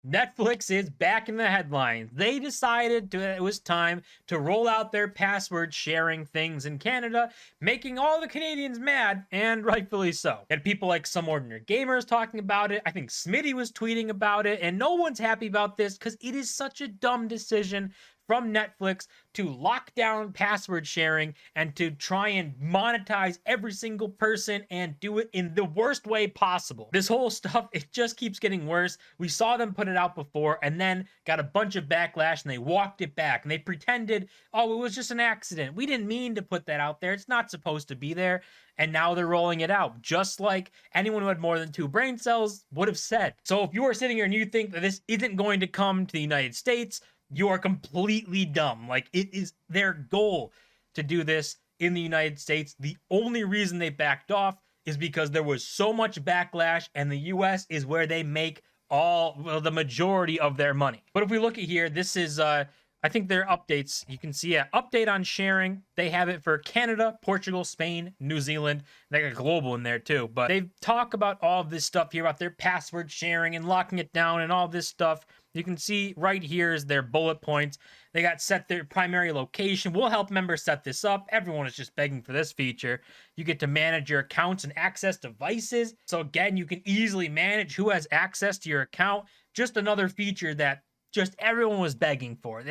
Netflix is back in the headlines. They decided it was time to roll out their password sharing things in Canada, making all the Canadians mad, and rightfully so. And people like Some Ordinary Gamers talking about it. I think Smitty was tweeting about it, and no one's happy about this because it is such a dumb decision from Netflix to lock down password sharing and to try and monetize every single person and do it in the worst way possible. This whole stuff, it just keeps getting worse. We saw them put it out before and then got a bunch of backlash and they walked it back and they pretended, oh, it was just an accident. We didn't mean to put that out there. It's not supposed to be there. And now they're rolling it out, just like anyone who had more than 2 brain cells would have said. So if you are sitting here and you think that this isn't going to come to the United States, you are completely dumb. Like, it is their goal to do this in the United States. The only reason they backed off is because there was so much backlash, and the US is where they make the majority of their money. But if we look at here, this is I think their updates, you can see an update on sharing. They have it for Canada, Portugal, Spain, New Zealand. They got global in there too. But they talk about all of this stuff here about their password sharing and locking it down and all this stuff. You can see right here is their bullet points. They got set their primary location. We'll help members set this up. Everyone is just begging for this feature. You get to manage your accounts and access devices. So again, you can easily manage who has access to your account. Just another feature that just everyone was begging for.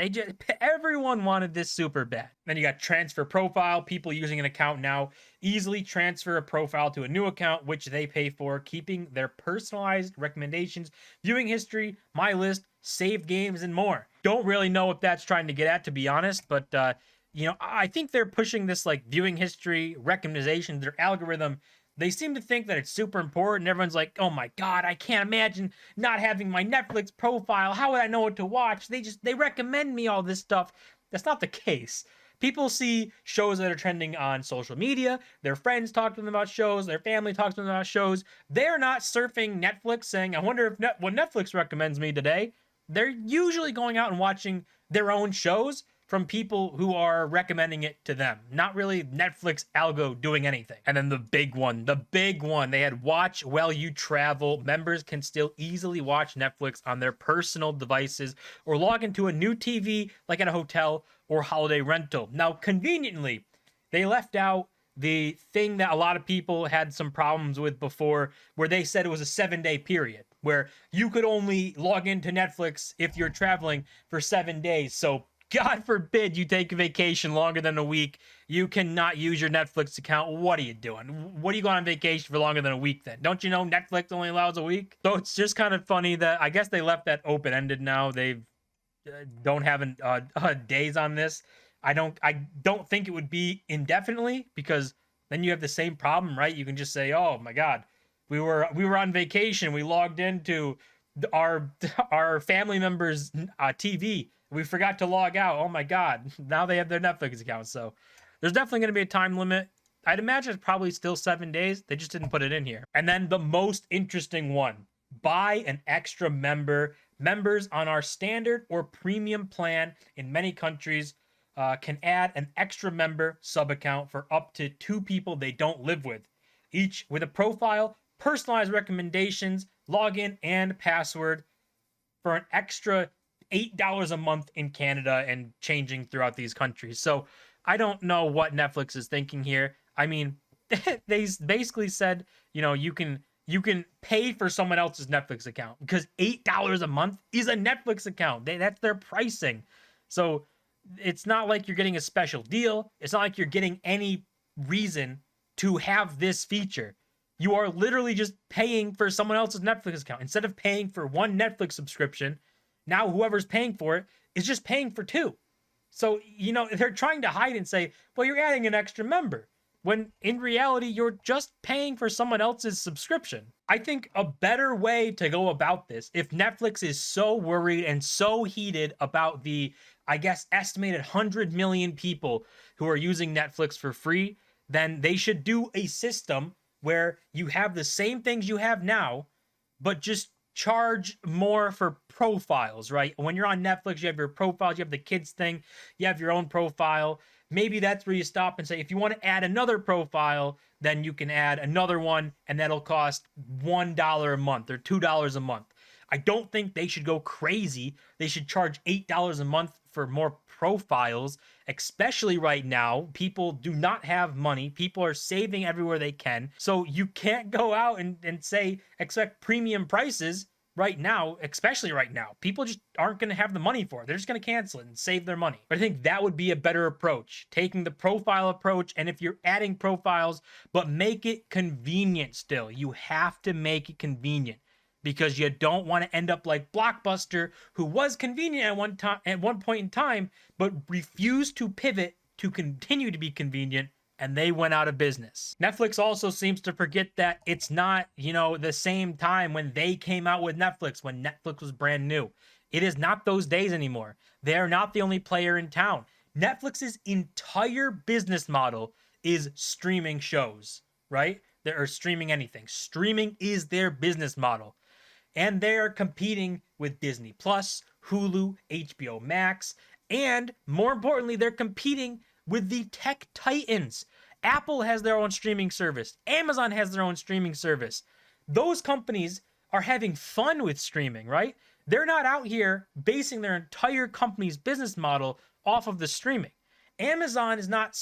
Everyone wanted this super bad. Then you got transfer profile. People using an account now easily transfer a profile to a new account, which they pay for, keeping their personalized recommendations, viewing history, my list, saved games, and more. Don't really know what that's trying to get at, to be honest, but I think they're pushing this like viewing history, recommendations, their algorithm. They seem to think that it's super important. Everyone's like, oh my God, I can't imagine not having my Netflix profile. How would I know what to watch? They recommend me all this stuff. That's not the case. People see shows that are trending on social media. Their friends talk to them about shows. Their family talks to them about shows. They're not surfing Netflix saying, I wonder if what Netflix recommends me today. They're usually going out and watching their own shows from people who are recommending it to them. Not really Netflix algo doing anything. And then the big one, they had watch while you travel. Members can still easily watch Netflix on their personal devices or log into a new TV like at a hotel or holiday rental. Now, conveniently, they left out the thing that a lot of people had some problems with before, where they said it was a 7-day period, where you could only log into Netflix if you're traveling for 7 days. So God forbid you take a vacation longer than a week. You cannot use your Netflix account. What are you doing? What are you going on vacation for longer than a week then? Don't you know Netflix only allows a week? So it's just kind of funny that I guess they left that open-ended now. They don't have days on this. I don't think it would be indefinitely, because then you have the same problem, right? You can just say, oh my God, we were on vacation. We logged into our family member's TV. We forgot to log out. Oh my God. Now they have their Netflix account. So there's definitely going to be a time limit. I'd imagine it's probably still 7 days. They just didn't put it in here. And then the most interesting one, buy an extra member. Members on our standard or premium plan in many countries can add an extra member sub account for up to 2 people they don't live with, each with a profile, personalized recommendations, login, and password for an extra $8 a month in Canada and changing throughout these countries. So I don't know what Netflix is thinking here. I mean, they basically said, you can pay for someone else's Netflix account, because $8 a month is a Netflix account. That's their pricing. So it's not like you're getting a special deal. It's not like you're getting any reason to have this feature. You are literally just paying for someone else's Netflix account. Instead of paying for one Netflix subscription, now whoever's paying for it is just paying for 2. So, they're trying to hide and say, well, you're adding an extra member, when in reality, you're just paying for someone else's subscription. I think a better way to go about this, if Netflix is so worried and so heated about the, I guess, estimated 100 million people who are using Netflix for free, then they should do a system where you have the same things you have now, but just charge more for profiles, right? When you're on Netflix, you have your profiles, you have the kids thing, you have your own profile. Maybe that's where you stop and say, if you want to add another profile, then you can add another one, and that'll cost $1 a month or $2 a month. I don't think they should go crazy. They should charge $8 a month for more profiles, especially right now. People do not have money. People are saving everywhere they can. So you can't go out and say, expect premium prices right now, especially right now. People just aren't going to have the money for it. They're just going to cancel it and save their money. But I think that would be a better approach, taking the profile approach. And if you're adding profiles, but make it convenient still. You have to make it convenient, because you don't want to end up like Blockbuster, who was convenient at one point in time, but refused to pivot to continue to be convenient, and they went out of business. Netflix also seems to forget that it's not, the same time when they came out with Netflix, when Netflix was brand new. It is not those days anymore. They are not the only player in town. Netflix's entire business model is streaming shows, right? They're streaming anything. Streaming is their business model. And they're competing with Disney Plus, Hulu, HBO Max, and more importantly, they're competing with the tech titans. Apple has their own streaming service. Amazon has their own streaming service. Those companies are having fun with streaming, right? They're not out here basing their entire company's business model off of the streaming. Amazon is not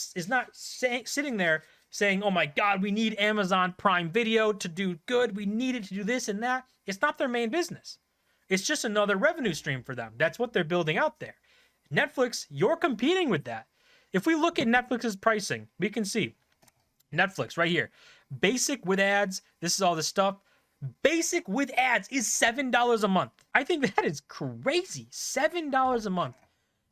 sitting there saying, oh my God, we need Amazon Prime Video to do good. We need it to do this and that. It's not their main business. It's just another revenue stream for them. That's what they're building out there. Netflix, you're competing with that. If we look at Netflix's pricing, we can see Netflix right here. Basic with ads. This is all the stuff. Basic with ads is $7 a month. I think that is crazy. $7 a month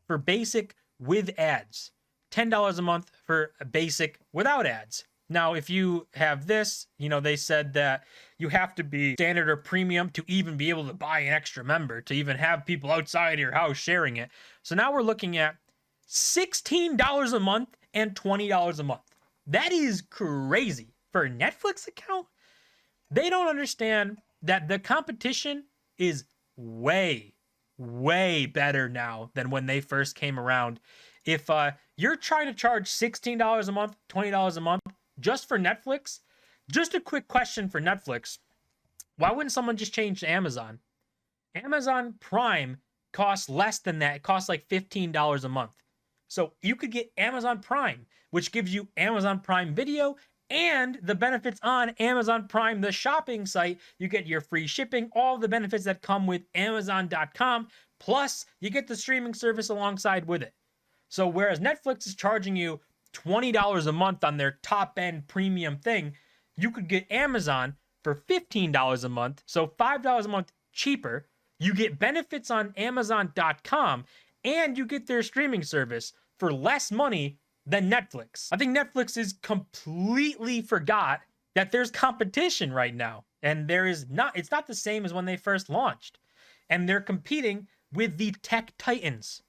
for basic with ads. $10 a month for basic without ads. Now, if you have this, they said that you have to be standard or premium to even be able to buy an extra member, to even have people outside your house sharing it. So now we're looking at $16 a month and $20 a month. That is crazy. For a Netflix account, they don't understand that the competition is way, way better now than when they first came around. If you're trying to charge $16 a month, $20 a month just for Netflix, just a quick question for Netflix. Why wouldn't someone just change to Amazon? Amazon Prime costs less than that. It costs like $15 a month. So you could get Amazon Prime, which gives you Amazon Prime Video and the benefits on Amazon Prime, the shopping site. You get your free shipping, all the benefits that come with Amazon.com, plus you get the streaming service alongside with it. So whereas Netflix is charging you $20 a month on their top end premium thing, you could get Amazon for $15 a month, so $5 a month cheaper. You get benefits on Amazon.com, and you get their streaming service for less money than Netflix. I think Netflix is completely forgot that there's competition right now, and it's not the same as when they first launched. And they're competing with the tech titans,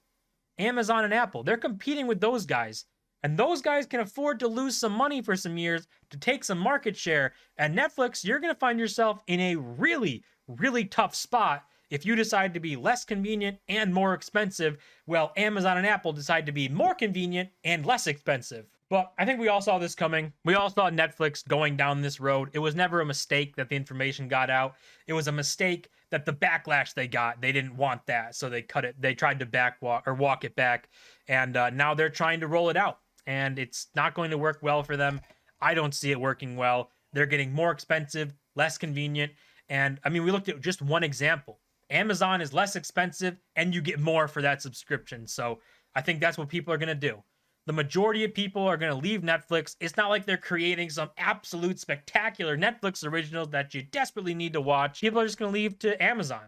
Amazon and Apple. They're competing with those guys. And those guys can afford to lose some money for some years to take some market share. And Netflix, you're going to find yourself in a really, really tough spot if you decide to be less convenient and more expensive, while Amazon and Apple decide to be more convenient and less expensive. But I think we all saw this coming. We all saw Netflix going down this road. It was never a mistake that the information got out. It was a mistake that the backlash they got, they didn't want that. So they cut it. They tried to walk it back. And now they're trying to roll it out. And it's not going to work well for them. I don't see it working well. They're getting more expensive, less convenient. And I mean, we looked at just one example. Amazon is less expensive and you get more for that subscription. So I think that's what people are going to do. The majority of people are going to leave Netflix. It's not like they're creating some absolute spectacular Netflix originals that you desperately need to watch. People are just going to leave to Amazon,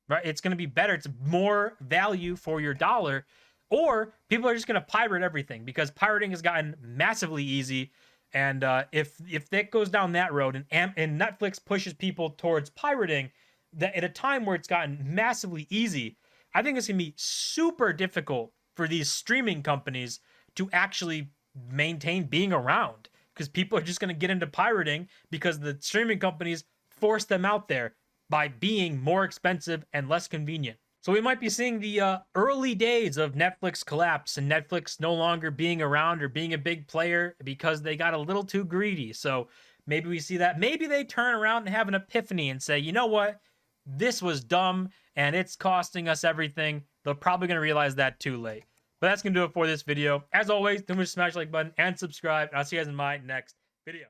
right? It's going to be better. It's more value for your dollar. Or people are just going to pirate everything, because pirating has gotten massively easy. And if that goes down that road and Netflix pushes people towards pirating, that at a time where it's gotten massively easy, I think it's going to be super difficult for these streaming companies to actually maintain being around, because people are just going to get into pirating because the streaming companies force them out there by being more expensive and less convenient. So we might be seeing the early days of Netflix collapse and Netflix no longer being around or being a big player because they got a little too greedy. So maybe we see that. Maybe they turn around and have an epiphany and say, you know what? This was dumb, and it's costing us everything. They're probably going to realize that too late. But that's going to do it for this video. As always, don't forget to smash the like button and subscribe. And I'll see you guys in my next